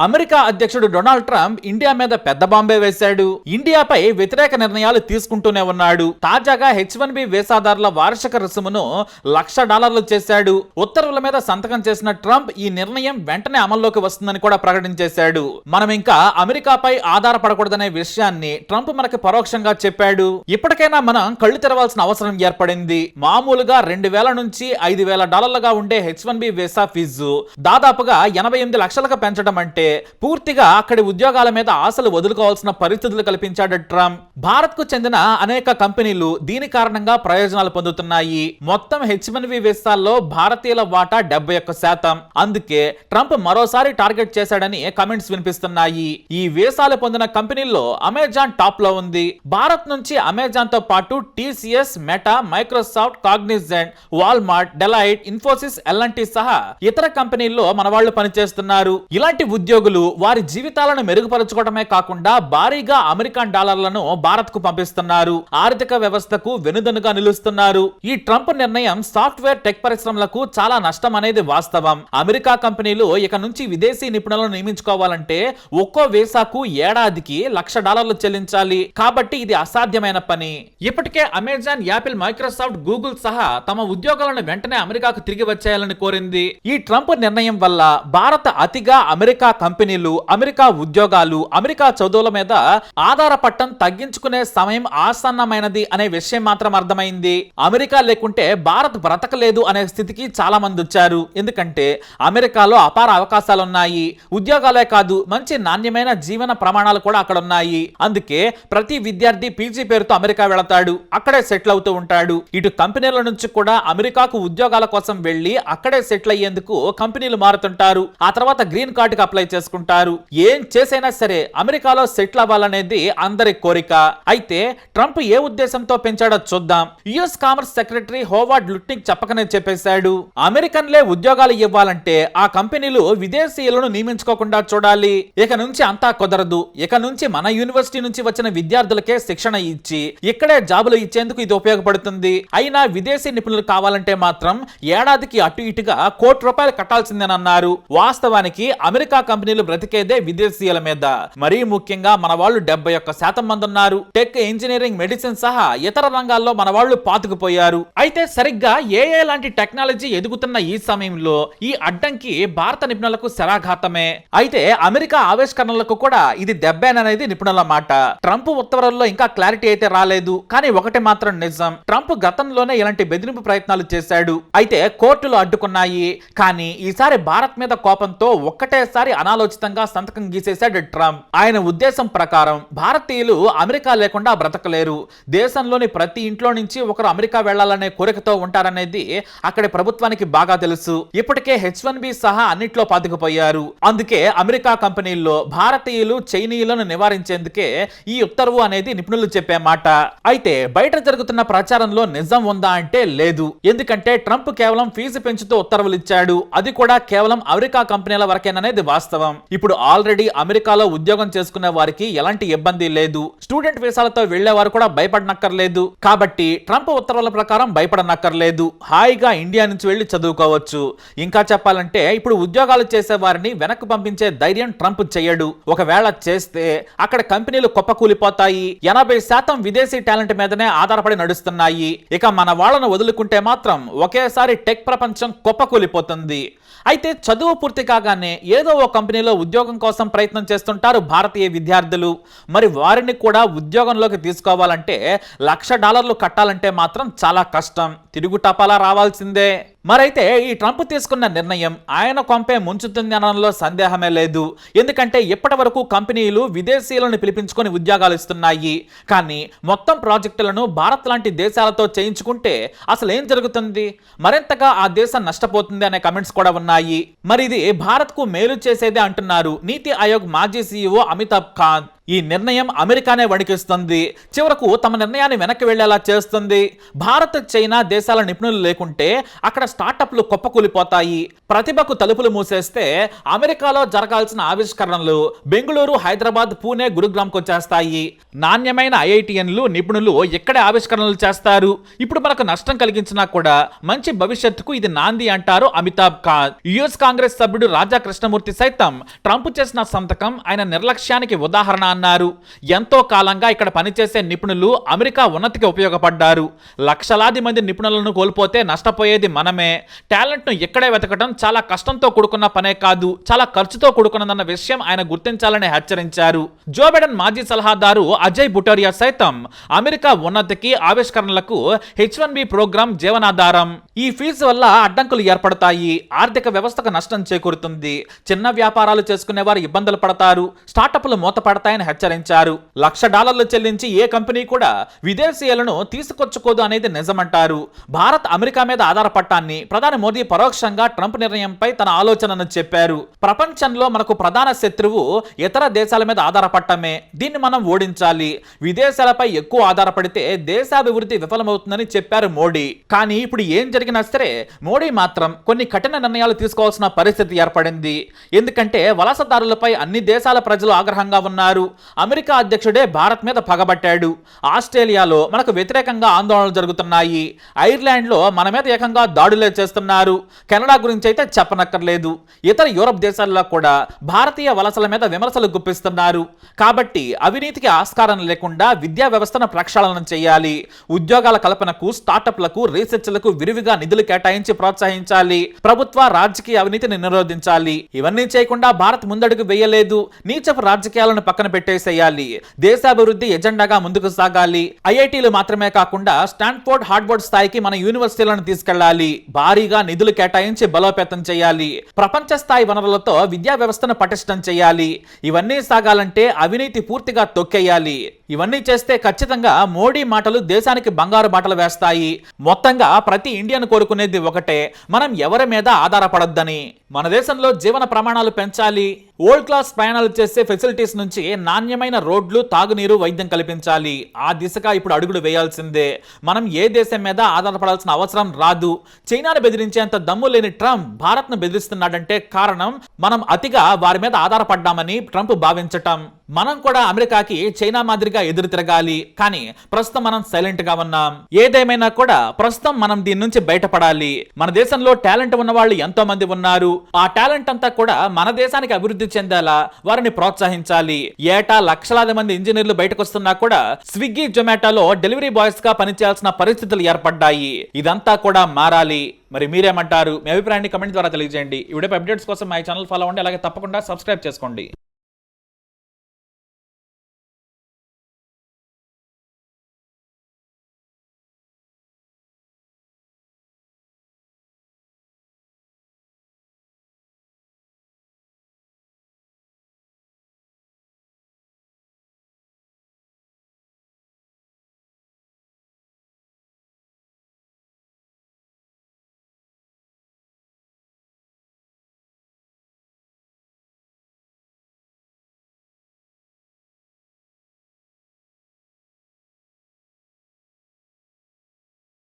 America అధ్యక్షుడు Donald Trump India మీద పెద్ద బాంబే వేశాడు. ఇండియాపై వ్యతిరేక నిర్ణయాలు తీసుకుంటూనే ఉన్నాడు. తాజాగా H1B వీసాదారుల వార్షిక రుసుమును $1,00,000 చేశాడు. ఉత్తర్వుల మీద సంతకం చేసిన ట్రంప్ ఈ నిర్ణయం వెంటనే అమల్లోకి వస్తుందని కూడా ప్రకటించేశాడు. మనం ఇంకా అమెరికాపై ఆధారపడకూడదనే విషయాన్ని ట్రంప్ మనకి పరోక్షంగా చెప్పాడు. ఇప్పటికైనా మనం కళ్ళు తెరవాల్సిన అవసరం ఏర్పడింది. మామూలుగా $2,000 నుంచి $5,000 ఉండే H1B వీసా ఫీజు దాదాపుగా 88 లక్షలకు పెంచడం అంటే పూర్తిగా అక్కడి ఉద్యోగాల మీద ఆశలు వదులుకోవాల్సిన పరిస్థితులు కల్పించాడు ట్రంప్. భారత్ కు చెందిన అనేక కంపెనీలు దీని కారణంగా ప్రయోజనాలు పొందుతున్నాయి. మొత్తం H1B వీసాల్లో భారతీయుల వాటా 71%. అందుకే ట్రంప్ మరోసారి టార్గెట్ చేశాడని కమెంట్స్ వినిపిస్తున్నాయి. ఈ వీసాలు పొందిన కంపెనీల్లో అమెజాన్ టాప్ లో ఉంది. భారత్ నుంచి అమెజాన్ తో పాటు TCS, meta, Microsoft, Cognizant, Walmart, Delight, Infosys, L&T సహా ఇతర కంపెనీల్లో మన వాళ్ళు పనిచేస్తున్నారు. ఇలాంటి ఉద్యోగులు వారి జీవితాలను మెరుగుపరచుకోవడమే కాకుండా భారీగా అమెరికన్ డాలర్లను భారత్ కు పంపిస్తున్నారు. ఆర్థిక వ్యవస్థకు వెనుదనుగా నిలుస్తున్నారు. ఈ ట్రంప్ నిర్ణయం సాఫ్ట్వేర్ టెక్ పరిశ్రమలకు చాలా నష్టం అనేది వాస్తవం. అమెరికా కంపెనీలు ఇక నుంచి విదేశీ నిపుణులను నియమించుకోవాలంటే ఒక్కో వీసాకు ఏడాదికి $1,00,000 చెల్లించాలి. కాబట్టి ఇది అసాధ్యమైన పని. ఇప్పటికే అమెజాన్, యాపిల్, మైక్రోసాఫ్ట్, గూగుల్ సహా తమ ఉద్యోగాలను వెంటనే అమెరికాకు తిరిగి వచ్చేయాలని కోరింది. ఈ ట్రంప్ నిర్ణయం వల్ల భారత అతిగా అమెరికా కంపెనీలు, అమెరికా ఉద్యోగాలు, అమెరికా చదువుల మీద ఆధారపడటం తగ్గించుకునే సమయం ఆసన్నమైనది అనే విషయం మాత్రం అర్థమైంది. అమెరికా లేకుంటే భారత్ బ్రతకలేదు అనే స్థితికి చాలా మంది వచ్చారు. ఎందుకంటే అమెరికాలో అపార అవకాశాలున్నాయి. ఉద్యోగాలే కాదు, మంచి నాణ్యమైన జీవన ప్రమాణాలు కూడా అక్కడ ఉన్నాయి. అందుకే ప్రతి విద్యార్థి పీజీ పేరుతో అమెరికా వెళతాడు, అక్కడే సెటిల్ అవుతూ ఉంటాడు. ఇటు కంపెనీల నుంచి కూడా అమెరికాకు ఉద్యోగాల కోసం వెళ్లి అక్కడే సెటిల్ అయ్యేందుకు కంపెనీలు మారుతుంటారు. ఆ తర్వాత గ్రీన్ కార్డుకి అప్లై చేసుకుంటారు. ఏం చేసైనా సరే అమెరికాలో సెటిల్ అవ్వాలనేది అందరి కోరిక. అయితే ట్రంప్ ఏ ఉద్దేశంతో పెంచాడో చూద్దాం. US commerce secretary Howard Lutnick చెప్పకనే చెప్పేశాడు, అమెరికన్లే ఉద్యోగాలు ఇవ్వాలంటే ఆ కంపెనీలు విదేశీయులను నియమించుకోకుండా చూడాలి. ఇక నుంచి అంతా కుదరదు. ఇక నుంచి మన యూనివర్సిటీ నుంచి వచ్చిన విద్యార్థులకే శిక్షణ ఇచ్చి ఇక్కడే జాబులు ఇచ్చేందుకు ఇది ఉపయోగపడుతుంది. అయినా విదేశీ నిపుణులు కావాలంటే మాత్రం ఏడాదికి అటు ఇటుగా ₹1,00,00,000 కట్టాల్సిందేనన్నారు. వాస్తవానికి అమెరికా కంపెనీలు బ్రతికేదే విదేశీయుల మీద. మరీ ముఖ్యంగా మన వాళ్ళు 71% మంది ఉన్నారు. టెక్, ఇంజనీరింగ్, మెడిసిన్ సహా ఇతర రంగాల్లో మన వాళ్ళు పాతుకుపోయారు. అయితే సరిగ్గా ఏఐ లాంటి టెక్నాలజీ ఎదుగుతున్న ఈ సమయంలో ఈ అడ్డంకి భారత నిపుణులకు శరాఘాతమే. అయితే అమెరికా ఆవిష్కరణలకు కూడా ఇది దెబ్బేననేది నిపుణుల మాట. ట్రంప్ ఉత్తర్వుల్లో ఇంకా క్లారిటీ అయితే రాలేదు. కానీ ఒకటి మాత్రం నిజం, ట్రంప్ గతంలోనే ఇలాంటి బెదిరింపు ప్రయత్నాలు చేశాడు. అయితే కోర్టులు అడ్డుకున్నాయి. కానీ ఈసారి భారత్ మీద కోపంతో ఒక్కటేసారి అనాలోచితంగా సంతకం గీసేశాడు ట్రంప్. ఆయన ఉద్దేశం ప్రకారం భారతీయులు అమెరికా లేకుండా బ్రతకలేరు. దేశంలోని ప్రతి ఇంట్లో నుంచి ఒకరు అమెరికా వెళ్లాలనే కోరికతో ఉంటారనేది అక్కడి ప్రభుత్వానికి బాగా తెలుసు. ఇప్పటికే H1B సహా అన్నిట్లో పాతుకుపోయారు. అందుకే అమెరికా కంపెనీల్లో భారతీయులు, చైనీయులను నివారించేందుకే ఈ ఉత్తర్వు అనేది నిపుణులు చెప్పే మాట. అయితే బయట జరుగుతున్న ప్రచారంలో నిజం ఉందా అంటే లేదు. ఎందుకంటే ట్రంప్ కేవలం ఫీజు పెంచుతూ ఉత్తర్వులు ఇచ్చాడు. అది కూడా కేవలం అమెరికా కంపెనీల వరకేననేది వాస్తవం. ఇప్పుడు ఆల్రెడీ అమెరికాలో ఉద్యోగం చేసుకునే వారికి ఎలాంటి ఇబ్బంది లేదు. స్టూడెంట్ వీసాలతో వెళ్లే వారు కూడా భయపడనక్కర్లేదు. కాబట్టి ట్రంప్ ఉత్తర్వుల ప్రకారం భయపడనక్కర్లేదు. హాయిగా ఇండియా నుంచి వెళ్లి చదువుకోవచ్చు. ఇంకా చెప్పాలంటే ఇప్పుడు ఉద్యోగాలు చేసే వారిని వెనక్కి పంపించే ధైర్యం ట్రంప్ చేయడు. ఒకవేళ చేస్తే అక్కడ కంపెనీలు కుప్పకూలిపోతాయి. 80% విదేశీ టాలెంట్ మీదనే ఆధారపడి నడుస్తున్నాయి. ఇక మన వాళ్ళను వదులుకుంటే మాత్రం ఒకేసారి టెక్ ప్రపంచం కుప్పకూలిపోతుంది. అయితే చదువు పూర్తి కాగానే ఏదో ఓ కంపెనీలో ఉద్యోగం కోసం ప్రయత్నం చేస్తుంటారు భారతీయ విద్యార్థులు. మరి వారిని కూడా ఉద్యోగంలోకి తీసుకోవాలంటే $1,00,000 కట్టాలంటే మాత్రం చాలా కష్టం. తిరుగు టపాలా రావాల్సిందే. మరైతే ఈ ట్రంప్ తీసుకున్న నిర్ణయం ఆయన కొంపే ముంచుతుంది అనడంలో సందేహమే లేదు. ఎందుకంటే ఇప్పటి వరకు కంపెనీలు విదేశీయులను పిలిపించుకొని ఉద్యోగాలు ఇస్తున్నాయి. కానీ మొత్తం ప్రాజెక్టులను భారత్ లాంటి దేశాలతో చేయించుకుంటే అసలు ఏం జరుగుతుంది? మరింతగా ఆ దేశం నష్టపోతుంది అనే కమెంట్స్ కూడా ఉన్నాయి. మరి ఇది భారత్ కు మేలు చేసేదే అంటున్నారు నీతి ఆయోగ్ మాజీ CEO అమితాబ్ కాంత్. ఈ నిర్ణయం అమెరికానే వణికిస్తుంది. చివరకు తమ నిర్ణయాన్ని వెనక్కి వెళ్లేలా చేస్తుంది. భారత్, చైనా దేశాల నిపుణులు లేకుంటే అక్కడ స్టార్టప్లు కుప్పకూలిపోతాయి. ప్రతిభకు తలుపులు మూసేస్తే అమెరికాలో జరగాల్సిన ఆవిష్కరణలు బెంగళూరు, హైదరాబాద్, పూణే, గురుగ్రామ్కు వచ్చేస్తాయి. నాణ్యమైన ఐఐటిఎన్లు, నిపుణులు ఇక్కడే ఆవిష్కరణలు చేస్తారు. ఇప్పుడు మనకు నష్టం కలిగించినా కూడా మంచి భవిష్యత్తుకు ఇది నాంది అంటారు అమితాబ్ కాంత్. యుఎస్ కాంగ్రెస్ సభ్యుడు రాజా కృష్ణమూర్తి సైతం ట్రంప్ చేసిన సంతకం ఆయన నిర్లక్ష్యానికి ఉదాహరణ అన్నారు. ఎంతో కాలంగా ఇక్కడ పనిచేసే నిపుణులు అమెరికా ఉన్నతికి ఉపయోగపడ్డారు. లక్షలాది మంది నిపుణులను కోల్పోతే నష్టపోయేది మనమే. టాలెంట్ను ఇక్కడే వెతకడం చాలా కష్టంతో కూడుకున్న పనే కాదు, చాలా ఖర్చుతో కూడుకున్నదన్న విషయం ఆయన గుర్తించాలని హెచ్చరించారు. జో బైడెన్ మాజీ సలహాదారు అజయ్ బుటోరియా సైతం అమెరికా ఉన్నతికి, ఆవిష్కరణలకు H1B ప్రోగ్రాం జీవనాధారం. ఈ ఫీజు వల్ల అడ్డంకులు ఏర్పడతాయి, ఆర్థిక వ్యవస్థకు నష్టం చేకూరుతుంది, చిన్న వ్యాపారాలు చేసుకునే వారు ఇబ్బందులు పడతారు, స్టార్టప్లు మూతపడతాయని హెచ్చరించారు. $1,00,000 చెల్లించి ఏ కంపెనీ కూడా విదేశీయులను తీసుకొచ్చుకోదు అనేది నిజమంటారు. భారత్ అమెరికా మీద ఆధారపడటాన్ని ప్రధాని మోదీ పరోక్షంగా ట్రంప్ నిర్ణయంపై తన ఆలోచనను చెప్పారు. ప్రపంచంలో మనకు ప్రధాన శత్రువు ఇతర దేశాల మీద ఆధారపడటమే. దీన్ని మనం ఓడించాలి. విదేశాలపై ఎక్కువ ఆధారపడితే దేశాభివృద్ధి విఫలమవుతుందని చెప్పారు మోడీ. కానీ ఇప్పుడు ఏం జరిగినా సరే మోడీ మాత్రం కొన్ని కఠిన నిర్ణయాలు తీసుకోవాల్సిన పరిస్థితి ఏర్పడింది. ఎందుకంటే వలసదారులపై అన్ని దేశాల ప్రజలు ఆగ్రహంగా ఉన్నారు. అమెరికా అధ్యక్షుడే భారత్ మీద పగబట్టాడు. ఆస్ట్రేలియాలో మనకు వ్యతిరేకంగా ఆందోళనలు జరుగుతున్నాయి. ఐర్లాండ్లో మన మీద ఏకంగా దాడులే చేస్తున్నారు. కెనడా గురించి అయితే చెప్పనక్కర్లేదు. ఇతర యూరప్ దేశాల్లో కూడా భారతీయ వలసల మీద విమర్శలు గుప్పిస్తున్నారు. కాబట్టి అవినీతికి ఆస్కారం లేకుండా విద్యా వ్యవస్థను ప్రక్షాళన చేయాలి. ఉద్యోగాల కల్పనకు, స్టార్టప్లకు, రీసెర్చ్లకు విరివిగా నిధులు కేటాయించి ప్రోత్సహించాలి. ప్రభుత్వ రాజకీయ అవినీతిని నిరోధించాలి. ఇవన్నీ చేయకుండా భారత్ ముందడుగు వేయలేదు. నీచపు రాజకీయాలను పక్కన పెట్టేసేయాలి. దేశాభివృద్ధి ఎజెండాగా ముందుకు సాగాలి. ఐఐటీలు మాత్రమే కాకుండా స్టాన్ఫోర్డ్, హార్వర్డ్ స్థాయికి మన యూనివర్సిటీలను తీసుకెళ్లాలి. భారీగా నిధులు కేటాయించి బలోపేతం చేయాలి. ప్రపంచ స్థాయి వనరులతో విద్యా వ్యవస్థను పటిష్టం చేయాలి. ఇవన్నీ సాగాలంటే అవినీతి పూర్తిగా తొక్కేయాలి. ఇవన్నీ చేస్తే ఖచ్చితంగా మోడీ మాటలు దేశానికి బంగారు బాటలు వేస్తాయి. మొత్తంగా ప్రతి ఇండియన్ కోరుకునేది ఒకటే, మనం ఎవరి మీద ఆధారపడొద్దని. మన దేశంలో జీవన ప్రమాణాలు పెంచాలి. వరల్డ్ క్లాస్ ప్రయాణాలు చేసే ఫెసిలిటీస్ నుంచి నాణ్యమైన రోడ్లు, తాగునీరు, వైద్యం కల్పించాలి. ఆ దిశగా ఇప్పుడు అడుగులు వేయాల్సిందే. మనం ఏ దేశం మీద ఆధారపడాల్సిన అవసరం రాదు. చైనాను బెదిరించేంత దమ్ము లేని ట్రంప్ భారత్ను బెదిరిస్తున్నాడంటే కారణం మనం అతిగా వారి మీద ఆధారపడ్డామని ట్రంప్ భావించటం. మనం కూడా అమెరికాకి చైనా మాదిరిగా ఎదురు తిరగాలి. కానీ ప్రస్తుతం మనం సైలెంట్ గా ఉన్నాం. ఏదేమైనా కూడా ప్రస్తుతం మనం దీని నుంచి బయటపడాలి. మన దేశంలో టాలెంట్ ఉన్న వాళ్ళు ఎంతో మంది ఉన్నారు. ఆ టాలెంట్ అంతా కూడా మన దేశానికి అభివృద్ధి చెందేలా వారిని ప్రోత్సహించాలి. ఏటా లక్షలాది మంది ఇంజనీర్లు బయటకు వస్తున్నా కూడా స్విగ్గీ, జొమాటోలో డెలివరీ బాయ్స్ గా పనిచేయాల్సిన పరిస్థితులు ఏర్పడ్డాయి. ఇదంతా కూడా మారాలి. మరి మీరేమంటారు? మీ అభిప్రాయాన్ని కమెంట్ ద్వారా తెలియజేయండి. ఈ వీడియో అప్డేట్స్ కోసం మా ఛానల్ ఫాలో అవ్వండి. అలాగే తప్పకుండా సబ్స్క్రైబ్ చేసుకోండి.